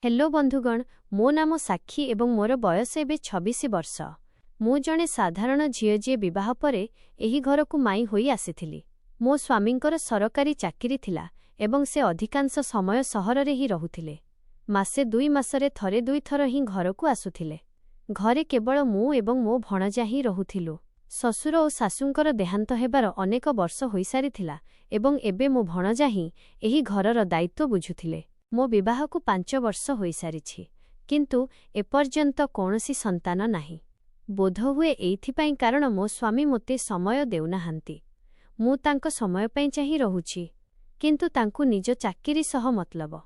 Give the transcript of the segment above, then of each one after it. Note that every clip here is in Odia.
हेलो बंधुगण, मो नाम साक्षी एवं मोर बयस एबे 26 वर्ष। मु जणे साधारण झियो जी विवाह परे एही घर को माई होई आसीथिली। मो स्वामींकर सरकारी चाकिरी थिला एवं से अधिकांश समय सहर रे ही रहुथिले। मासे 2 मासरे थरे 2 थर ही घर को आसुथिले। घरे केवल मु एवं मो भणजा ही रहुथिलु। ससुर और सासुंकर देहांत हेबार अनेक वर्ष होई सारिथिला एवं एबे मो भणजा ही एही घरर दायित्व बुझुथिले। मो विवाह को 5 वर्ष होई सारिछि, किंतु एपर्यंत कौनसी संतान नाही। बोध हुए एइथिपाई कारण मो स्वामी मोते समय देउनाहांती। मु तांको समय पई चाहि रहुछि, किंतु तांको निज चाकिरी सह मतलब।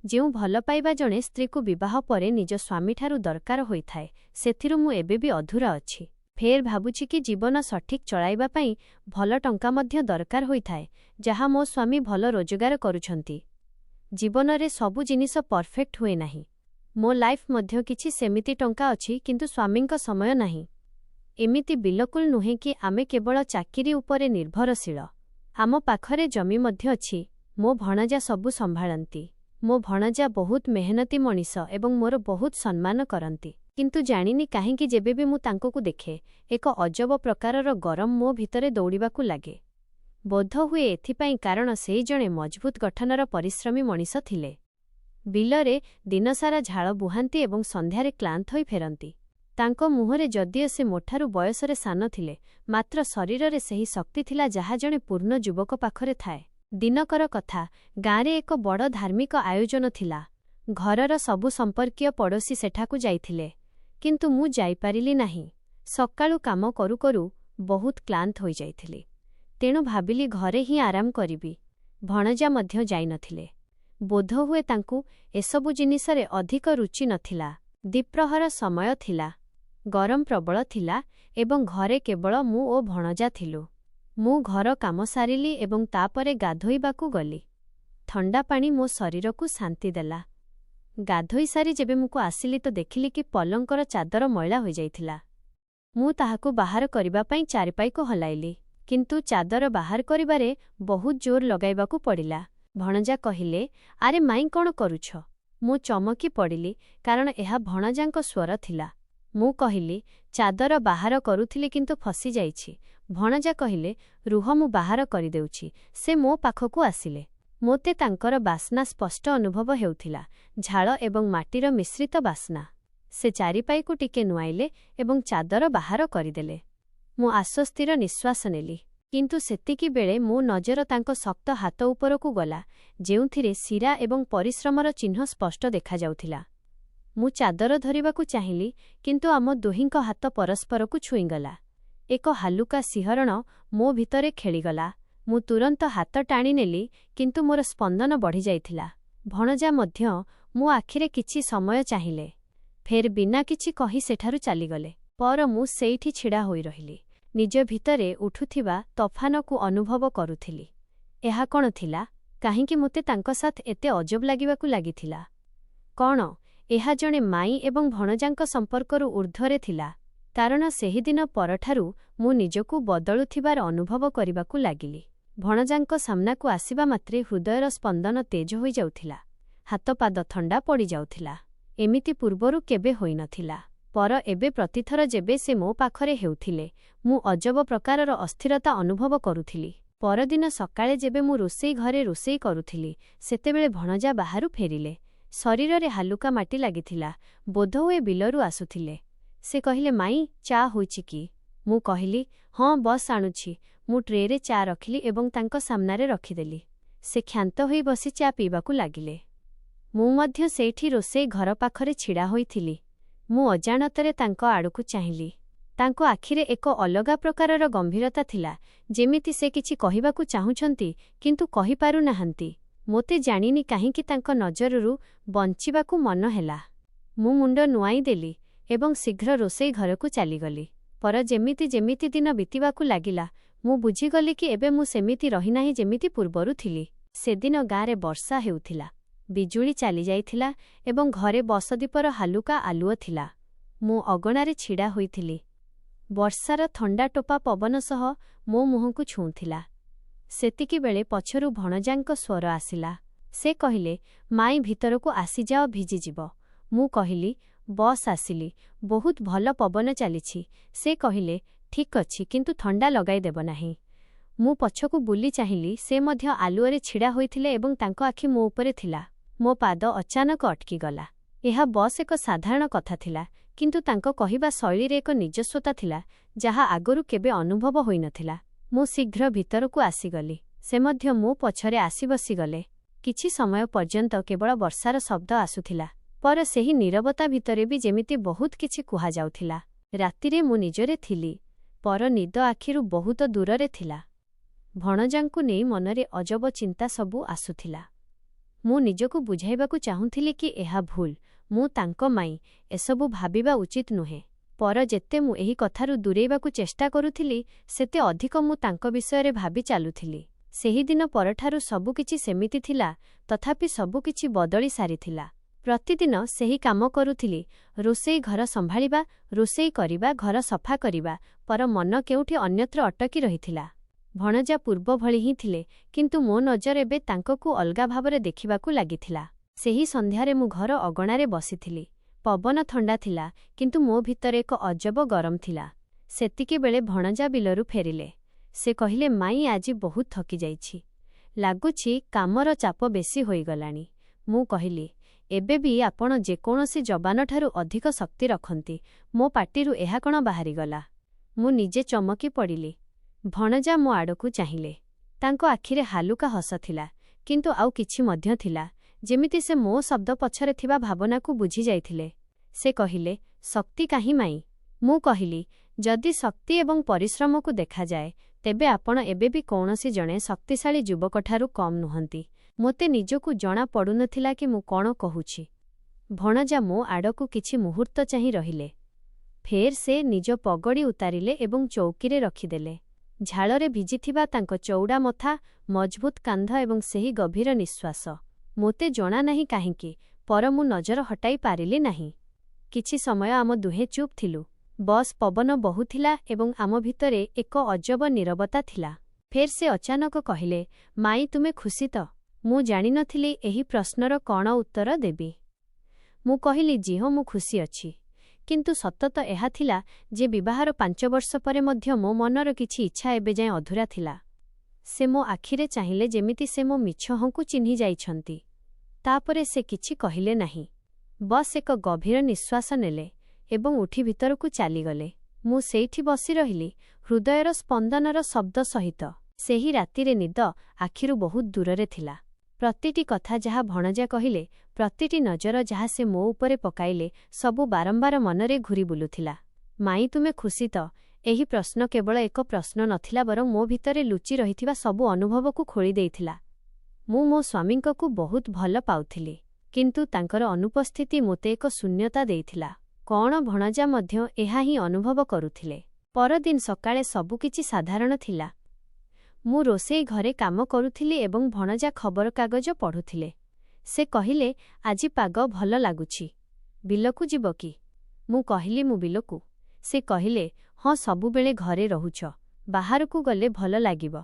जेउ भल पाइबा जणे स्त्री को विवाह परे निज स्वामी ठारू दरकार होइथाए, सेथिरु मु एबे भी अधूरा अछि। फेर भाबुछि कि जीवन सठिक चलाइबा पई भल टंका मध्य दरकार होइथाए, जहा मो स्वामी भल रोजगार करूछंती। जीवन रे सबु जिनिस परफेक्ट हुए नाही। मो लाइफ मध्य किछि सेमिति टंका अछि, किंतु स्वामींक समय नाही। एमिति बिलकुल नुहे कि आमे केवल चाकिरी उपरे निर्भरशील। आम पाखरे जमी मध्य अछि। मो भणजा सबु संभाळंती। मो भणजा बहुत मेहनती मनीष एवं मोर बहुत सम्मान करंती, किंतु जानिनी काहेकि जेबे भी मु तांको को देखे एक अजब प्रकारर गरम मो भितरे दौड़िबाकु लागे। बोध हुए एथिपाई कारण से जणे मजबूत गठनर परिश्रमी मनीष थिले। बिलरे दिनसारा झाळ बुहांती एवं संध्यारे क्लांत होई फेरंती। तांको मुहरे जदियो से मोठारू बयसरे सान थिले, मात्र शरीररे सही शक्ति थिला जहा जणे पूर्ण युवक पाखरे थाए। दिनकर कथा, गाँरे एक बड़ धार्मिक आयोजन थिला। घरर सबु संपर्कीय पड़ोसी सेठाकु जाइथिले, किंतु मु जाइपारिली नाही। सकाळु काम करू करू बहुत क्लांत होई जाइथिली। तेणु भाबिली घरे ही आराम करिबी। भणजा मध्य जाई नथिले। बोध हुए तांकु एसबु जिनिसरे अधिक रुचि नथिला। दिप्रहर समय थिला। गरम प्रबल थिला एवं घरे केवल मु ओ भणजा थिलु। मु घर काम सारिली एवं तापरे गाधोइबाकु गली। ठंडा पानी मो शरीर को शांति देला। गाधोई सारी जेबे मुको आसिली तो देखिली कि पलंकर चादर मैला होई जाइथिला। मु ताहाकु बाहर करिबा पई चारिपाई को हलाइली, किंतु चादर बाहर करिबारे बहुत जोर लगाइबाकु पड़िला। भणजा कहिले, आरे माई कौन करुछ? मु चमकी पड़िली, कारण एहा भणजांको स्वर थिला। मु कहिली, चादर बाहर करुथिली किंतु फसी जाइछि। भणजा कहिले, रुह मु बाहर करिदेउछि। से मो पाखकु आसिले। मोते तांकर बास्ना स्पष्ट अनुभव हेउथिला, झाळ एवं माटीर मिश्रित बास्ना। से चारिपाईकु टिके नुआइले एवं चादर बाहर करिदेले। मु आश्वस्तिर निश्वास नेली, किंतु सेतिकी बेले मो नजर तांको शक्त हाथ उपरकु गला, जेउथिरे शिरा एवं परिश्रमर चिन्ह स्पष्ट देखा जाउथिला। मु चादर धरिबाकु चाहिली, किंतु आम दुहिंक हाथ परस्परकु छुईगला। एक हालुका सिहरण मो भितरे खेलीगला। मु तुरंत हाथ टाणी नेली, किंतु मोर स्पंदन बढ़ी जाइथिला। भणजा मध्य मो आखिरे किछि समय चाहिले। फेर बिना किछि कहि सेठारु चालीगले। पर मु सेइठी छिड़ा होई रहिली। निज भितरे उठुथिबा तफान को अनुभव करुथिली। एहा कौन थिला? काहींकि मोते तांको साथ एते अजब लागिबाकु लागिथिला? कौन एहा जणे माई एवं भणजांक संपर्करु ऊर्ध्वरे थिला? कारण सेही दिन परठारु मु निजकु बदलुथिबार अनुभव करिबाकु लागिली। भणजांक सामनाकु आसिबा मात्रे हृदयर स्पंदन तेज होई जाउथिला। हाथ पाद ठंडा पड़ी जाउथिला। एमिति पूर्वरु केबे होई नथिला। पर एबे प्रतिथर जेबे से मो पाखरे हेउथिले, मु अजब प्रकारर अस्थिरता अनुभव करुथिली। परदिन सकाळे जेबे मु रोसेई घरे रोसेई करुथिली, सेतेबेले भणजा बाहारु फेरिले। शरीररे हालुका माटी लागिथिला। बोधहुए बिलरु आसुथिले। से कहिले, माई चा होइछि कि? मु कहिली, हाँ बस आणुछि। मु ट्रेरे चा रखिली एवं तांको सामनारे रखिदेली। से क्षांत होई बसी चा पीबाकु लागिले। मु मध्य सेठी रोसेई घर पाखरे छिड़ा होइथिली। मु अजाणତରେ तांको आड़कु चाहिली। तांको आखिरे एक अलगा प्रकारर गंभीरता थिला, जेमिति से किछि कहिबाकु चाहुछंती किंतु कहि पारु नाहंती। मोते जानिनी काहेकि तांको नजररु बंचिबाकु मन हेला। मु मुंड नुआई देली एवं शीघ्र रोसेई घरकु चालीगली। पर जेमिति जेमिति दिन बीतिबाकु लागिला, मु बुझीगली कि एबे मु सेमिति रही नाही जेमिति पूर्वरु थिली। सेदिन गाँरे वर्षा हेउथिला। बिजुली चली जाइथिला एवं घरे बसदीपर हालुका आलुओ थिला। मु अगणारे छिड़ा होइथिली। वर्षार ठंडा टोपा पवन सह मो मुहंकु छुउथिला। सेतिकी बेले पछरु भणजांक स्वर आसिला। ସେ କହିଲେ, ମାଇଁ ଭିତରକୁ ଆସିଯାଅ, ଭିଜିଯିବ। ମୁଁ କହିଲି, ବସ୍ ଆସିଲି, ବହୁତ ଭଲ ପବନ ଚାଲିଛି। ସେ କହିଲେ, ଠିକ୍ ଅଛି, କିନ୍ତୁ ଥଣ୍ଡା ଲଗାଇଦେବ ନାହିଁ। ମୁଁ ପଛକୁ ବୁଲି ଚାହିଁଲି, ସେ ମଧ୍ୟ ଆଲୁଅରେ ଛିଡ଼ା ହୋଇଥିଲେ ଏବଂ ତାଙ୍କ ଆଖି ମୋ ଉପରେ ଥିଲା। ମୋ ପାଦ ଅଚାନକ ଅଟକିଗଲା। ଏହା ବସ୍ ଏକ ସାଧାରଣ କଥା ଥିଲା, କିନ୍ତୁ ତାଙ୍କ କହିବା ଶୈଳୀରେ ଏକ ନିଜସ୍ୱତା ଥିଲା, ଯାହା ଆଗରୁ କେବେ ଅନୁଭବ ହୋଇନଥିଲା। ମୁଁ ଶୀଘ୍ର ଭିତରକୁ ଆସିଗଲି। ସେ ମଧ୍ୟ ମୋ ପଛରେ ଆସି ବସିଗଲେ। କିଛି ସମୟ ପର୍ଯ୍ୟନ୍ତ କେବଳ ବର୍ଷାର ଶବ୍ଦ ଆସୁଥିଲା। पर ସେହି ନୀରବତା ଭିତରେ ବି ଯେମିତି ବହୁତ କିଛି କୁହାଯାଉଥିଲା। ରାତିରେ ମୁଁ ନିଜରେ ଥିଲି, पर ନିଦ ଆଖିରୁ ବହୁତ ଦୂରରେ ଥିଲା। ଭଣଜାଙ୍କୁ ନେଇ ମନରେ ଅଜବ ଚିନ୍ତା ସବୁ ଆସୁଥିଲା। ମୁଁ ନିଜକୁ ବୁଝାଇବାକୁ ଚାହୁଁଥିଲି କି ଏହା ଭୁଲ, ମୁଁ ତାଙ୍କ ମାଇଁ, ଏସବୁ ଭାବିବା ଉଚିତ ନୁହେଁ। पर ଯେତେ ମୁଁ ଏହି କଥାରୁ ଦୂରେଇବାକୁ ଚେଷ୍ଟା କରୁଥିଲି, ସେତେ ଅଧିକ ମୁଁ ତାଙ୍କ ବିଷୟରେ ଭାବି ଚାଲୁଥିଲି। ସେହିଦିନ ପରଠାରୁ ସବୁକିଛି ସେମିତି ଥିଲା, ତଥାପି ସବୁକିଛି ବଦଳି ସାରିଥିଲା। ପ୍ରତିଦିନ ସେହି କାମ କରୁଥିଲି, ରୋଷେଇ ଘର ସମ୍ଭାଳିବା, ରୋଷେଇ କରିବା, ଘର ସଫା କରିବା, पर ମନ କେଉଁଠି ଅନ୍ୟତ୍ର ଅଟକି ରହିଥିଲା। ଭଣଜା ପୂର୍ବ ଭଳି ହିଁ ଥିଲେ, କିନ୍ତୁ ମୋ ନଜର ଏବେ ତାଙ୍କକୁ ଅଲଗା ଭାବରେ ଦେଖିବାକୁ ଲାଗିଥିଲା। ସେହି ସନ୍ଧ୍ୟାରେ ମୁଁ ଘର ଅଗଣାରେ ବସିଥିଲି। ପବନ ଥଣ୍ଡା ଥିଲା, କିନ୍ତୁ ମୋ ଭିତରେ ଏକ ଅଜବ ଗରମ ଥିଲା। ସେତିକିବେଳେ ଭଣଜା ବିଲରୁ ଫେରିଲେ। ସେ କହିଲେ, ମାଇଁ ଆଜି ବହୁତ ଥକିଯାଇଛି। ଲାଗୁଛି କାମର ଚାପ ବେଶୀ ହୋଇଗଲାଣି। ମୁଁ କହିଲି, ଏବେ ବି ଆପଣ ଯେକୌଣସି ଯବାନଠାରୁ ଅଧିକ ଶକ୍ତି ରଖନ୍ତି। ମୋ ପାଟିରୁ ଏହା କ'ଣ ବାହାରିଗଲା? ମୁଁ ନିଜେ ଚମକି ପଡ଼ିଲି। ଭଣଜା ମୋ ଆଡ଼କୁ ଚାହିଁଲେ। ତାଙ୍କ ଆଖିରେ ହାଲୁକା ହସ ଥିଲା, କିନ୍ତୁ ଆଉ କିଛି ମଧ୍ୟ ଥିଲା, ଯେମିତି ସେ ମୋ ଶବ୍ଦ ପଛରେ ଥିବା ଭାବନାକୁ ବୁଝି ଯାଇଥିଲେ। ସେ କହିଲେ, ଶକ୍ତି କାହିଁ ମାଇଁ? ମୁଁ କହିଲି, ଯଦି ଶକ୍ତି ଏବଂ ପରିଶ୍ରମକୁ ଦେଖାଯାଏ, ତେବେ ଆପଣ ଏବେ ବି କୌଣସି ଜଣେ ଶକ୍ତିଶାଳୀ ଯୁବକଠାରୁ କମ୍ ନୁହନ୍ତି। ମୋତେ ନିଜକୁ ଜଣା ପଡ଼ୁନଥିଲା କି ମୁଁ କ'ଣ କହୁଛି। ଭଣଜା ମୋ ଆଡ଼କୁ କିଛି ମୁହୂର୍ତ୍ତ ଚାହିଁ ରହିଲେ। ଫେର୍ ସେ ନିଜ ପଗଡ଼ି ଉତାରିଲେ ଏବଂ ଚୌକିରେ ରଖିଦେଲେ। ଝାଳରେ ଭିଜିଥିବା ତାଙ୍କ ଚଉଡ଼ା ମଥା, ମଜବୁତ କାନ୍ଧ ଏବଂ ସେହି ଗଭୀର ନିଶ୍ୱାସ। ମୋତେ ଜଣା ନାହିଁ କାହିଁକି, पर ମୁଁ ନଜର ହଟାଇ ପାରିଲି ନାହିଁ। କିଛି ସମୟ ଆମ ଦୁହେଁ ଚୁପ୍ ଥିଲୁ। ବସ୍ ପବନ ବହୁଥିଲା ଏବଂ ଆମ ଭିତରେ ଏକ ଅଜବ ନୀରବତା ଥିଲା। ଫେର୍ ସେ ଅଚାନକ କହିଲେ, ମାଇଁ ତୁମେ ଖୁସି ତ? ମୁଁ ଜାଣିନଥିଲି ଏହି ପ୍ରଶ୍ନର କ'ଣ ଉତ୍ତର ଦେବି। ମୁଁ କହିଲି, ହଁ ମୁଁ ଖୁସି ଅଛି। କିନ୍ତୁ ସତ ତ ଏହା ଥିଲା ଯେ ବିବାହର 5 ବର୍ଷ ପରେ ମଧ୍ୟ ମୋ ମନର କିଛି ଇଚ୍ଛା ଏବେ ଯାଏଁ ଅଧୁରା ଥିଲା। ସେ ମୋ ଆଖିରେ ଚାହିଁଲେ ଯେମିତି ସେ ମୋ ମିଛ ହଁକୁ ଚିହ୍ନି ଯାଇଛନ୍ତି। ତାପରେ ସେ କିଛି କହିଲେ ନାହିଁ। ବସ୍ ଏକ ଗଭୀର ନିଶ୍ୱାସ ନେଲେ ଏବଂ ଉଠି ଭିତରକୁ ଚାଲିଗଲେ। ମୁଁ ସେଇଠି ବସି ରହିଲି, ହୃଦୟର ସ୍ପନ୍ଦନର ଶବ୍ଦ ସହିତ। ସେହି ରାତିରେ ନିଦ ଆଖିରୁ ବହୁତ ଦୂରରେ ଥିଲା। ପ୍ରତିଟି କଥା ଯାହା ଭଣଜା କହିଲେ, ପ୍ରତିଟି ନଜର ଯାହା ସେ ମୋ ଉପରେ ପକାଇଲେ, ସବୁ ବାରମ୍ବାର ମନରେ ଘୂରି ବୁଲୁଥିଲା। ମାଇଁ ତୁମେ ଖୁସି ତ? ଏହି ପ୍ରଶ୍ନ କେବଳ ଏକ ପ୍ରଶ୍ନ ନଥିଲା, ବରଂ ମୋ ଭିତରେ ଲୁଚି ରହିଥିବା ସବୁ ଅନୁଭବକୁ ଖୋଳି ଦେଇଥିଲା। ମୁଁ ମୋ ସ୍ୱାମୀଙ୍କୁ ବହୁତ ଭଲ ପାଉଥିଲି, କିନ୍ତୁ ତାଙ୍କର ଅନୁପସ୍ଥିତି ମୋତେ ଏକ ଶୂନ୍ୟତା ଦେଇଥିଲା। କ'ଣ ଭଣଜା ମଧ୍ୟ ଏହା ହିଁ ଅନୁଭବ କରୁଥିଲେ? ପରଦିନ ସକାଳେ ସବୁକିଛି ସାଧାରଣ ଥିଲା। ମୁଁ ରୋଷେଇ ଘରେ କାମ କରୁଥିଲି ଏବଂ ଭଣଜା ଖବରକାଗଜ ପଢ଼ୁଥିଲେ। ସେ କହିଲେ, ଆଜି ପାଗ ଭଲ ଲାଗୁଛି। ବିଲକୁ ଯିବ କି? ମୁଁ କହିଲି, ମୁଁ ବିଲକୁ? ସେ କହିଲେ, ହଁ, ସବୁବେଳେ ଘରେ ରହୁଛ, ବାହାରକୁ ଗଲେ ଭଲ ଲାଗିବ।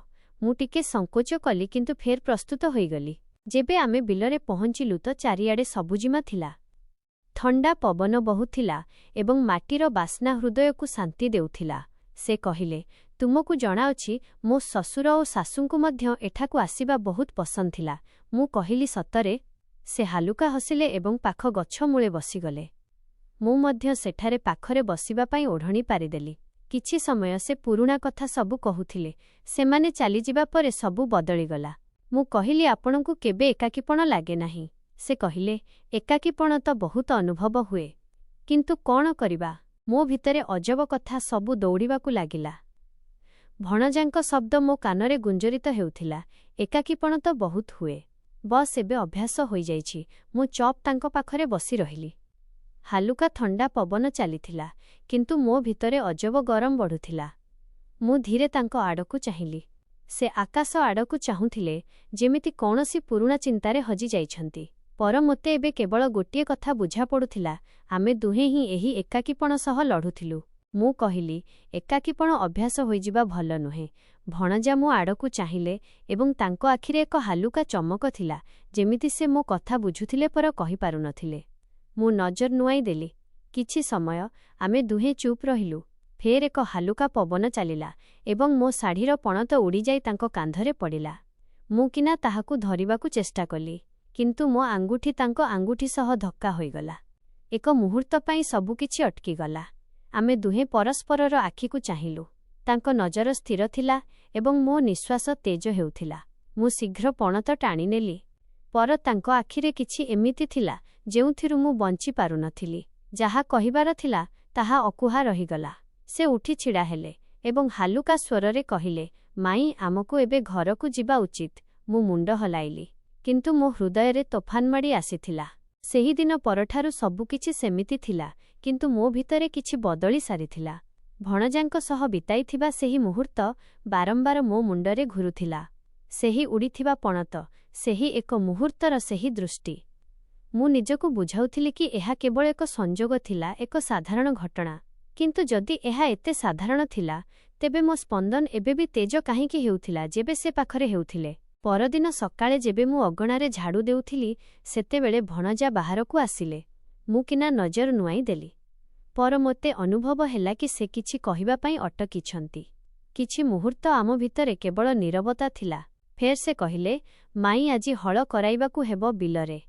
ମୁଁ ଟିକେ ସଙ୍କୋଚ କଲି, କିନ୍ତୁ ଫେର୍ ପ୍ରସ୍ତୁତ ହୋଇଗଲି। ଯେବେ ଆମେ ବିଲରେ ପହଞ୍ଚିଲୁ ତ ଚାରିଆଡ଼େ ସବୁଜିମା ଥିଲା। ଥଣ୍ଡା ପବନ ବହୁଥିଲା ଏବଂ ମାଟିର ବାସ୍ନା ହୃଦୟକୁ ଶାନ୍ତି ଦେଉଥିଲା। ସେ କହିଲେ, ତୁମକୁ ଜଣାଅଛି, ମୋ ଶ୍ୱଶୁର ଓ ଶାଶୁଙ୍କୁ ମଧ୍ୟ ଏଠାକୁ ଆସିବା ବହୁତ ପସନ୍ଦ ଥିଲା। ମୁଁ କହିଲି, ସତରେ? ସେ ହାଲୁକା ହସିଲେ ଏବଂ ପାଖ ଗଛ ମୂଳେ ବସିଗଲେ। ମୁଁ ମଧ୍ୟ ସେଠାରେ ପାଖରେ ବସିବା ପାଇଁ ଓଢ଼ଣି ପାରିଦେଲି। କିଛି ସମୟ ସେ ପୁରୁଣା କଥା ସବୁ କହୁଥିଲେ। ସେମାନେ ଚାଲିଯିବା ପରେ ସବୁ ବଦଳିଗଲା। ମୁଁ କହିଲି, ଆପଣଙ୍କୁ କେବେ ଏକାକୀପଣ ଲାଗେ ନାହିଁ? ସେ କହିଲେ, ଏକାକୀପଣ ତ ବହୁତ ଅନୁଭବ ହୁଏ, କିନ୍ତୁ କ'ଣ କରିବା? ମୋ ଭିତରେ ଅଜବ କଥା ସବୁ ଦୌଡ଼ିବାକୁ ଲାଗିଲା। ଭଣଜାଙ୍କ ଶବ୍ଦ ମୋ କାନରେ ଗୁଞ୍ଜରିତ ହେଉଥିଲା, ଏକାକୀପଣ ତ ବହୁତ ହୁଏ। ବସ୍ ଏବେ ଅଭ୍ୟାସ ହୋଇଯାଇଛି। ମୁଁ ଚପ୍ ତାଙ୍କ ପାଖରେ ବସି ରହିଲି। ହାଲୁକା ଥଣ୍ଡା ପବନ ଚାଲିଥିଲା, କିନ୍ତୁ ମୋ ଭିତରେ ଅଜବ ଗରମ ବଢ଼ୁଥିଲା। ମୁଁ ଧୀରେ ତାଙ୍କ ଆଡ଼କୁ ଚାହିଁଲି। ସେ ଆକାଶ ଆଡ଼କୁ ଚାହୁଁଥିଲେ, ଯେମିତି କୌଣସି ପୁରୁଣା ଚିନ୍ତାରେ ହଜି ଯାଇଛନ୍ତି। पर ମୋତେ ଏବେ କେବଳ ଗୋଟିଏ କଥା ବୁଝାପଡ଼ୁଥିଲା, ଆମେ ଦୁହେଁ ହିଁ ଏହି ଏକାକୀପଣ ସହ ଲଢ଼ୁଥିଲୁ। ମୁଁ କହିଲି, ଏକାକୀପଣ ଅଭ୍ୟାସ ହୋଇଯିବା ଭଲ ନୁହେଁ। ଭଣଜା ମୋ ଆଡ଼କୁ ଚାହିଁଲେ ଏବଂ ତାଙ୍କ ଆଖିରେ ଏକ ହାଲୁକା ଚମକ ଥିଲା, ଯେମିତି ସେ ମୋ କଥା ବୁଝୁଥିଲେ ପର କହିପାରୁନଥିଲେ। ମୁଁ ନଜର ନୁଆଇଁ ଦେଲି। କିଛି ସମୟ ଆମେ ଦୁହେଁ ଚୁପ୍ ରହିଲୁ। ଫେର୍ ଏକ ହାଲୁକା ପବନ ଚାଲିଲା ଏବଂ ମୋ ଶାଢ଼ୀର ପଣତ ଉଡ଼ିଯାଇ ତାଙ୍କ କାନ୍ଧରେ ପଡ଼ିଲା। ମୁଁ କିନା ତାହାକୁ ଧରିବାକୁ ଚେଷ୍ଟା କଲି, କିନ୍ତୁ ମୋ ଆଙ୍ଗୁଠି ତାଙ୍କ ଆଙ୍ଗୁଠି ସହ ଧକ୍କା ହୋଇଗଲା। ଏକ ମୁହୂର୍ତ୍ତ ପାଇଁ ସବୁକିଛି ଅଟକିଗଲା। ଆମେ ଦୁହେଁ ପରସ୍ପରର ଆଖିକୁ ଚାହିଁଲୁ। ତାଙ୍କ ନଜର ସ୍ଥିର ଥିଲା ଏବଂ ମୋ ନିଶ୍ୱାସ ତେଜ ହେଉଥିଲା। ମୁଁ ଶୀଘ୍ର ପଣତ ଟାଣିନେଲି। ପର ତାଙ୍କ ଆଖିରେ କିଛି ଏମିତି ଥିଲା ଯେଉଁଥିରୁ ମୁଁ ବଞ୍ଚି ପାରୁନଥିଲି। ଯାହା କହିବାର ଥିଲା ତାହା ଅକୁହା ରହିଗଲା। ସେ ଉଠି ଛିଡ଼ା ହେଲେ ଏବଂ ହାଲୁକା ସ୍ୱରରେ କହିଲେ, ମାଇଁ, ଆମକୁ ଏବେ ଘରକୁ ଯିବା ଉଚିତ। ମୁଁ ମୁଣ୍ଡ ହଲାଇଲି, କିନ୍ତୁ ମୋ ହୃଦୟରେ ତୋଫାନ ମାଡ଼ି ଆସିଥିଲା। ସେହିଦିନ ପରଠାରୁ ସବୁକିଛି ସେମିତି ଥିଲା, କିନ୍ତୁ ମୋ ଭିତରେ କିଛି ବଦଳି ସାରିଥିଲା। ଭଣଜାଙ୍କ ସହ ବିତାଇଥିବା ସେହି ମୁହୂର୍ତ୍ତ ବାରମ୍ବାର ମୋ ମୁଣ୍ଡରେ ଘୁରୁଥିଲା। ସେହି ଉଡ଼ିଥିବା ପଣତ, ସେହି ଏକ ମୁହୂର୍ତ୍ତର ସେହି ଦୃଷ୍ଟି। ମୁଁ ନିଜକୁ ବୁଝାଉଥିଲି କି ଏହା କେବଳ ଏକ ସଂଯୋଗ ଥିଲା, ଏକ ସାଧାରଣ ଘଟଣା। କିନ୍ତୁ ଯଦି ଏହା ଏତେ ସାଧାରଣ ଥିଲା, ତେବେ ମୋ ସ୍ପନ୍ଦନ ଏବେ ବି ତେଜ କାହିଁକି ହେଉଥିଲା ଯେବେ ସେ ପାଖରେ ହେଉଥିଲେ? ପରଦିନ ସକାଳେ ଯେବେ ମୁଁ ଅଗଣାରେ ଝାଡ଼ୁ ଦେଉଥିଲି, ସେତେବେଳେ ଭଣଜା ବାହାରକୁ ଆସିଲେ। ମୁଁ କିନା ନଜର ନୁଆଇଁ ଦେଲି। ପର ମୋତେ ଅନୁଭବ ହେଲା କି ସେ କିଛି କହିବା ପାଇଁ ଅଟକିଛନ୍ତି। କିଛି ମୁହୂର୍ତ୍ତ ଆମ ଭିତରେ କେବଳ ନୀରବତା ଥିଲା। ଫେର୍ ସେ କହିଲେ, ମାଇଁ, ଆଜି ହଳ କରାଇବାକୁ ହେବ ବିଲରେ।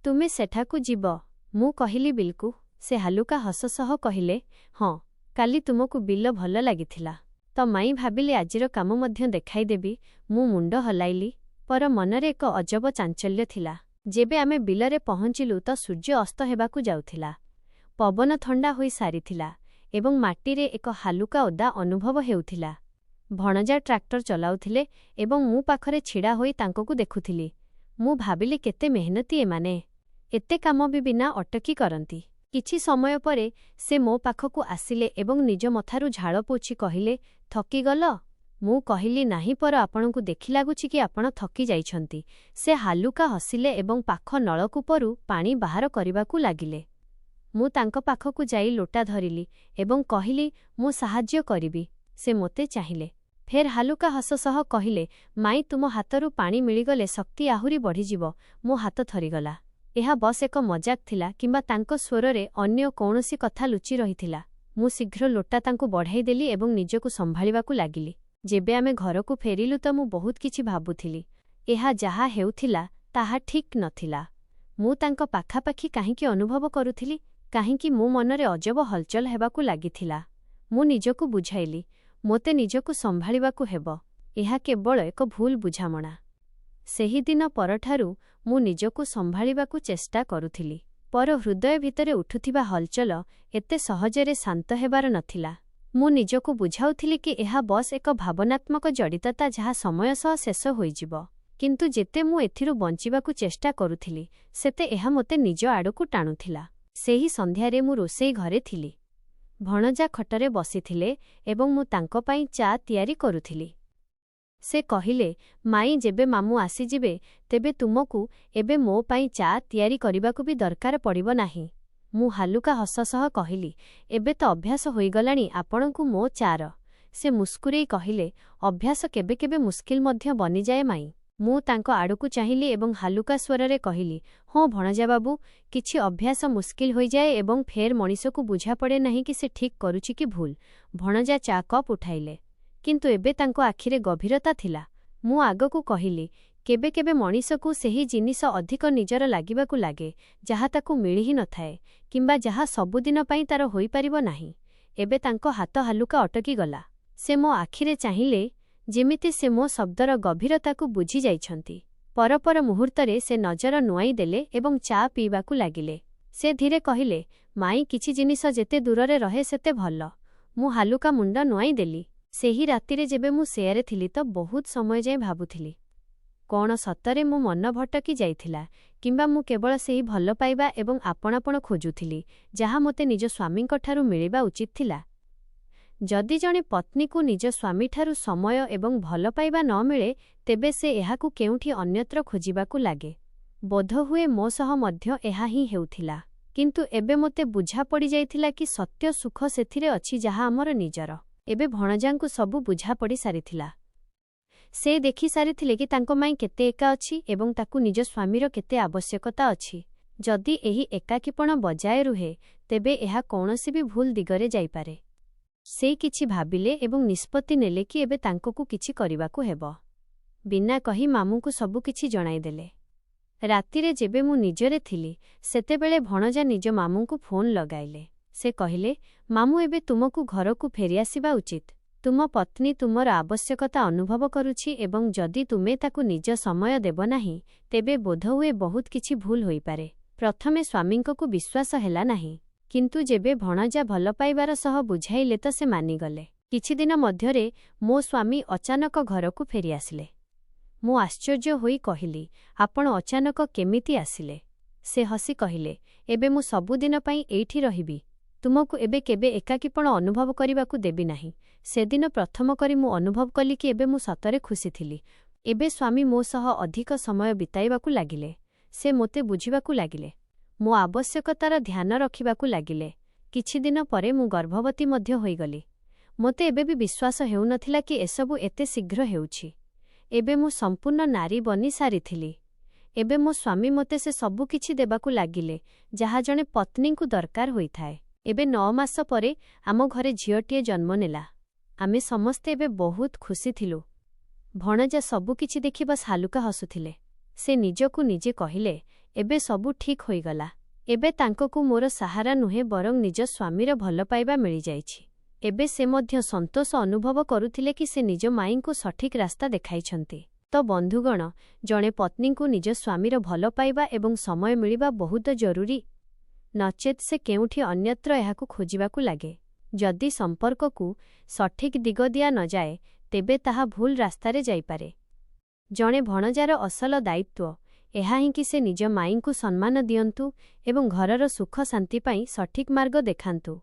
ତୁମେ ସେଠାକୁ ଯିବ? ମୁଁ କହିଲି, ବିଲକୁ। ସେ ହାଲୁକା ହସ ସହ କହିଲେ, ହଁ, କାଲି ତୁମକୁ ବିଲ ଭଲ ଲାଗିଥିଲା ତ ମାଇଁ, ଭାବିଲି ଆଜିର କାମ ମଧ୍ୟ ଦେଖାଇଦେବି। ମୁଁ ମୁଣ୍ଡ ହଲାଇଲି। ପର ମନରେ ଏକ ଅଜବ ଚାଞ୍ଚଲ୍ୟ ଥିଲା। ଯେବେ ଆମେ ବିଲରେ ପହଞ୍ଚିଲୁ ତ ସୂର୍ଯ୍ୟ ଅସ୍ତ ହେବାକୁ ଯାଉଥିଲା। ପବନ ଥଣ୍ଡା ହୋଇ ସାରିଥିଲା ଏବଂ ମାଟିରେ ଏକ ହାଲୁକା ଓଦା ଅନୁଭବ ହେଉଥିଲା। ଭଣଜା ଟ୍ରାକ୍ଟର ଚଲାଉଥିଲେ ଏବଂ ମୁଁ ପାଖରେ ଛିଡ଼ା ହୋଇ ତାଙ୍କକୁ ଦେଖୁଥିଲି। ମୁଁ ଭାବିଲି, କେତେ ମେହନତି ଏମାନେ, ଏତେ କାମ ବି ବିନା ଅଟକି କରନ୍ତି। କିଛି ସମୟ ପରେ ସେ ମୋ ପାଖକୁ ଆସିଲେ ଏବଂ ନିଜ ମଥାରୁ ଝାଳ ପୋଛି କହିଲେ, ଥକିଗଲ? ମୁଁ କହିଲି, ନାହିଁ ପର, ଆପଣଙ୍କୁ ଦେଖି ଲାଗୁଛି କି ଆପଣ ଥକି ଯାଇଛନ୍ତି। ସେ ହାଲୁକା ହସିଲେ ଏବଂ ପାଖ ନଳକୂପରୁ ପାଣି ବାହାର କରିବାକୁ ଲାଗିଲେ। ମୁଁ ତାଙ୍କ ପାଖକୁ ଯାଇ ଲୋଟା ଧରିଲି ଏବଂ କହିଲି, ମୁଁ ସାହାଯ୍ୟ କରିବି। ସେ ମୋତେ ଚାହିଁଲେ। ଫେର୍ ହାଲୁକା ହସ ସହ କହିଲେ, ମାଇଁ, ତୁମ ହାତରୁ ପାଣି ମିଳିଗଲେ ଶକ୍ତି ଆହୁରି ବଢ଼ିଯିବ। ମୋ ହାତ ଥରିଗଲା। ଏହା ବସ୍ ଏକ ମଜାକ ଥିଲା, କିମ୍ବା ତାଙ୍କ ସ୍ୱରରେ ଅନ୍ୟ କୌଣସି କଥା ଲୁଚି ରହିଥିଲା? ମୁଁ ଶୀଘ୍ର ଲୋଟା ତାଙ୍କୁ ବଢ଼ାଇଦେଲି ଏବଂ ନିଜକୁ ସମ୍ଭାଳିବାକୁ ଲାଗିଲି। ଯେବେ ଆମେ ଘରକୁ ଫେରିଲୁ ତ ମୁଁ ବହୁତ କିଛି ଭାବୁଥିଲି। ଏହା ଯାହା ହେଉଥିଲା ତାହା ଠିକ୍ ନଥିଲା। ମୁଁ ତାଙ୍କ ପାଖାପାଖି କାହିଁକି ଅନୁଭବ କରୁଥିଲି? କାହିଁକି ମୋ ମନରେ ଅଜବ ହଲଚଲ ହେବାକୁ ଲାଗିଥିଲା? ମୁଁ ନିଜକୁ ବୁଝାଇଲି, ମୋତେ ନିଜକୁ ସମ୍ଭାଳିବାକୁ ହେବ। ଏହା କେବଳ ଏକ ଭୁଲ ବୁଝାମଣା। ସେହିଦିନ ପରଠାରୁ ମୁଁ ନିଜକୁ ସମ୍ଭାଳିବାକୁ ଚେଷ୍ଟା କରୁଥିଲି। ପର ହୃଦୟ ଭିତରେ ଉଠୁଥିବା ହଲଚଲ ଏତେ ସହଜରେ ଶାନ୍ତ ହେବାର ନଥିଲା। ମୁଁ ନିଜକୁ ବୁଝାଉଥିଲି କି ଏହା ବସ୍ ଏକ ଭାବନାତ୍ମକ ଜଡ଼ିତତା ଯାହା ସମୟ ସହ ଶେଷ ହୋଇଯିବ। କିନ୍ତୁ ଯେତେ ମୁଁ ଏଥିରୁ ବଞ୍ଚିବାକୁ ଚେଷ୍ଟା କରୁଥିଲି, ସେତେ ଏହା ମୋତେ ନିଜ ଆଡ଼କୁ ଟାଣୁଥିଲା। ସେହି ସନ୍ଧ୍ୟାରେ ମୁଁ ରୋଷେଇ ଘରେ ଥିଲି। ଭଣଜା ଖଟରେ ବସିଥିଲେ ଏବଂ ମୁଁ ତାଙ୍କ ପାଇଁ ଚା ତିଆରି କରୁଥିଲି। ସେ କହିଲେ, ମାଇଁ, ଯେବେ ମାମୁଁ ଆସିଯିବେ, ତେବେ ତୁମକୁ ଏବେ ମୋ ପାଇଁ ଚା ତିଆରି କରିବାକୁ ବି ଦରକାର ପଡ଼ିବ ନାହିଁ। ମୁଁ ହାଲୁକା ହସ ସହ କହିଲି, ଏବେ ତ ଅଭ୍ୟାସ ହୋଇଗଲାଣି ଆପଣଙ୍କୁ ମୋ ଚା'ର। ସେ ମୁସ୍କୁରେଇ କହିଲେ, ଅଭ୍ୟାସ କେବେ କେବେ ମୁସ୍କିଲ ମଧ୍ୟ ବନିଯାଏ ମାଇଁ। ମୁଁ ତାଙ୍କ ଆଡ଼କୁ ଚାହିଁଲି ଏବଂ ହାଲୁକା ସ୍ୱରରେ କହିଲି, ହଁ ଭଣଜା ବାବୁ, କିଛି ଅଭ୍ୟାସ ମୁସ୍କିଲ ହୋଇଯାଏ ଏବଂ ଫେର୍ ମଣିଷକୁ ବୁଝାପଡ଼େ ନାହିଁ କି ସେ ଠିକ୍ କରୁଛି କି ଭୁଲ। ଭଣଜା ଚା କପ୍ ଉଠାଇଲେ, କିନ୍ତୁ ଏବେ ତାଙ୍କ ଆଖିରେ ଗଭୀରତା ଥିଲା। ମୁଁ ଆଗକୁ କହିଲି, କେବେ କେବେ ମଣିଷକୁ ସେହି ଜିନିଷ ଅଧିକ ନିଜର ଲାଗିବାକୁ ଲାଗେ ଯାହା ତାକୁ ମିଳି ହିଁ ନଥାଏ, କିମ୍ବା ଯାହା ସବୁଦିନ ପାଇଁ ତାର ହୋଇପାରିବ ନାହିଁ। ଏବେ ତାଙ୍କ ହାତ ହାଲୁକା ଅଟକିଗଲା। ସେ ମୋ ଆଖିରେ ଚାହିଁଲେ, ଯେମିତି ସେ ମୋ ଶବ୍ଦର ଗଭୀରତାକୁ ବୁଝି ଯାଇଛନ୍ତି। ପରପର ମୁହୂର୍ତ୍ତରେ ସେ ନଜର ନୁଆଇଁ ଦେଲେ ଏବଂ ଚା ପିଇବାକୁ ଲାଗିଲେ। ସେ ଧୀରେ କହିଲେ, ମାଇଁ, କିଛି ଜିନିଷ ଯେତେ ଦୂରରେ ରହେ ସେତେ ଭଲ। ମୁଁ ହାଲୁକା ମୁଣ୍ଡ ନୁଆଇଁ ଦେଲି। ସେହି ରାତିରେ ଯେବେ ମୁଁ ସେୟାରେ ଥିଲି ତ ବହୁତ ସମୟ ଯାଏଁ ଭାବୁଥିଲି, କ'ଣ ସତରେ ମୋ ମନ ଭଟକି ଯାଇଥିଲା, କିମ୍ବା ମୁଁ କେବଳ ସେହି ଭଲ ପାଇବା ଏବଂ ଆପଣାପଣ ଖୋଜୁଥିଲି ଯାହା ମୋତେ ନିଜ ସ୍ୱାମୀଙ୍କଠାରୁ ମିଳିବା ଉଚିତ ଥିଲା। ଯଦି ଜଣେ ପତ୍ନୀକୁ ନିଜ ସ୍ୱାମୀଠାରୁ ସମୟ ଏବଂ ଭଲ ପାଇବା ନ ମିଳେ, ତେବେ ସେ ଏହାକୁ କେଉଁଠି ଅନ୍ୟତ୍ର ଖୋଜିବାକୁ ଲାଗେ। ବୋଧହୁଏ ମୋ ସହ ମଧ୍ୟ ଏହା ହିଁ ହେଉଥିଲା। କିନ୍ତୁ ଏବେ ମୋତେ ବୁଝା ପଡ଼ିଯାଇଥିଲା କି ସତ୍ୟ ସୁଖ ସେଥିରେ ଅଛି ଯାହା ଆମର ନିଜର। ଏବେ ଭଣଜାଙ୍କୁ ସବୁ ବୁଝା ପଡ଼ି ସାରିଥିଲା। ସେ ଦେଖିସାରିଥିଲେ କି ତାଙ୍କ ମାଇଁ କେତେ ଏକା ଅଛି ଏବଂ ତାକୁ ନିଜ ସ୍ୱାମୀର କେତେ ଆବଶ୍ୟକତା ଅଛି। ଯଦି ଏହି ଏକାକୀପଣ ବଜାୟ ରୁହେ ତେବେ ଏହା କୌଣସି ବି ଭୁଲ ଦିଗରେ ଯାଇପାରେ। ସେ କିଛି ଭାବିଲେ ଏବଂ ନିଷ୍ପତ୍ତି ନେଲେ କି ଏବେ ତାଙ୍କୁ କିଛି କରିବାକୁ ହେବ। ବିନା କହି ମାମୁଁଙ୍କୁ ସବୁକିଛି ଜଣାଇଦେଲେ। ରାତିରେ ଯେବେ ମୁଁ ନିଜରେ ଥିଲି ସେତେବେଳେ ଭଣଜା ନିଜ ମାମୁଁଙ୍କୁ ଫୋନ୍ ଲଗାଇଲେ। ସେ କହିଲେ, ମାମୁଁ ଏବେ ତୁମକୁ ଘରକୁ ଫେରିଆସିବା ଉଚିତ। ତୁମ ପତ୍ନୀ ତୁମର ଆବଶ୍ୟକତା ଅନୁଭବ କରୁଛି ଏବଂ ଯଦି ତୁମେ ତାକୁ ନିଜ ସମୟ ଦେବ ନାହିଁ ତେବେ ବୋଧହୁଏ ବହୁତ କିଛି ଭୁଲ ହୋଇପାରେ। ପ୍ରଥମେ ସ୍ୱାମୀଙ୍କୁ ବିଶ୍ୱାସ ହେଲା ନାହିଁ, କିନ୍ତୁ ଯେବେ ଭଣଜା ଭଲ ପାଇବାର ସହ ବୁଝାଇଲେ ତ ସେ ମାନିଗଲେ। କିଛିଦିନ ମଧ୍ୟରେ ମୋ ସ୍ୱାମୀ ଅଚାନକ ଘରକୁ ଫେରିଆସିଲେ। ମୁଁ ଆଶ୍ଚର୍ଯ୍ୟ ହୋଇ କହିଲି, ଆପଣ ଅଚାନକ କେମିତି ଆସିଲେ? ସେ ହସି କହିଲେ, ଏବେ ମୁଁ ସବୁଦିନ ପାଇଁ ଏଇଠି ରହିବି। ତୁମକୁ ଏବେ କେବେ ଏକାକୀପଣ ଅନୁଭବ କରିବାକୁ ଦେବି ନାହିଁ। ସେଦିନ ପ୍ରଥମ କରି ମୁଁ ଅନୁଭବ କଲି କି ଏବେ ମୁଁ ସତରେ ଖୁସି ଥିଲି। ଏବେ ସ୍ୱାମୀ ମୋ ସହ ଅଧିକ ସମୟ ବିତାଇବାକୁ ଲାଗିଲେ। ସେ ମୋତେ ବୁଝିବାକୁ ଲାଗିଲେ। ମୋ ଆବଶ୍ୟକତାର ଧ୍ୟାନ ରଖିବାକୁ ଲାଗିଲେ। କିଛିଦିନ ପରେ ମୁଁ ଗର୍ଭବତୀ ମଧ୍ୟ ହୋଇଗଲି। ମୋତେ ଏବେ ବି ବିଶ୍ୱାସ ହେଉନଥିଲା କି ଏସବୁ ଏତେ ଶୀଘ୍ର ହେଉଛି। ଏବେ ମୁଁ ସମ୍ପୂର୍ଣ୍ଣ ନାରୀ ବନି ସାରିଥିଲି। ଏବେ ମୋ ସ୍ୱାମୀ ମୋତେ ସେ ସବୁକିଛି ଦେବାକୁ ଲାଗିଲେ ଯାହା ଜଣେ ପତ୍ନୀଙ୍କୁ ଦରକାର ହୋଇଥାଏ। ଏବେ 9 ମାସ ପରେ ଆମ ଘରେ ଝିଅଟିଏ ଜନ୍ମ ନେଲା। ଆମେ ସମସ୍ତେ ଏବେ ବହୁତ ଖୁସି ଥିଲୁ। ଭଣଜା ସବୁକିଛି ଦେଖି ବାସ୍ ହାଲୁକା ହସୁଥିଲେ। ସେ ନିଜକୁ ନିଜେ କହିଲେ, ଏବେ ସବୁ ଠିକ୍ ହୋଇଗଲା। ଏବେ ତାଙ୍କକୁ ମୋର ସାହାରା ନୁହେଁ ବରଂ ନିଜ ସ୍ୱାମୀର ଭଲ ପାଇବା ମିଳିଯାଇଛି। ଏବେ ସେ ମଧ୍ୟ ସନ୍ତୋଷ ଅନୁଭବ କରୁଥିଲେ କି ସେ ନିଜ ମାଇଁଙ୍କୁ ସଠିକ୍ ରାସ୍ତା ଦେଖାଇଛନ୍ତି। ତ ବନ୍ଧୁଗଣ, ଜଣେ ପତ୍ନୀଙ୍କୁ ନିଜ ସ୍ୱାମୀର ଭଲ ପାଇବା ଏବଂ ସମୟ ମିଳିବା ବହୁତ ଜରୁରୀ। ନଚେତ୍ ସେ କେଉଁଠି ଅନ୍ୟତ୍ର ଏହାକୁ ଖୋଜିବାକୁ ଲାଗେ। ଯଦି ସମ୍ପର୍କକୁ ସଠିକ୍ ଦିଗ ଦିଆ ନଯାଏ ତେବେ ତାହା ଭୁଲ ରାସ୍ତାରେ ଯାଇପାରେ। ଜଣେ ଭଣଜାର ଅସଲ ଦାୟିତ୍ୱ ଏହା ହିଁ କି ସେ ନିଜ ମାଇଁଙ୍କୁ ସମ୍ମାନ ଦିଅନ୍ତୁ ଏବଂ ଘରର ସୁଖ ଶାନ୍ତି ପାଇଁ ସଠିକ୍ ମାର୍ଗ ଦେଖାନ୍ତୁ।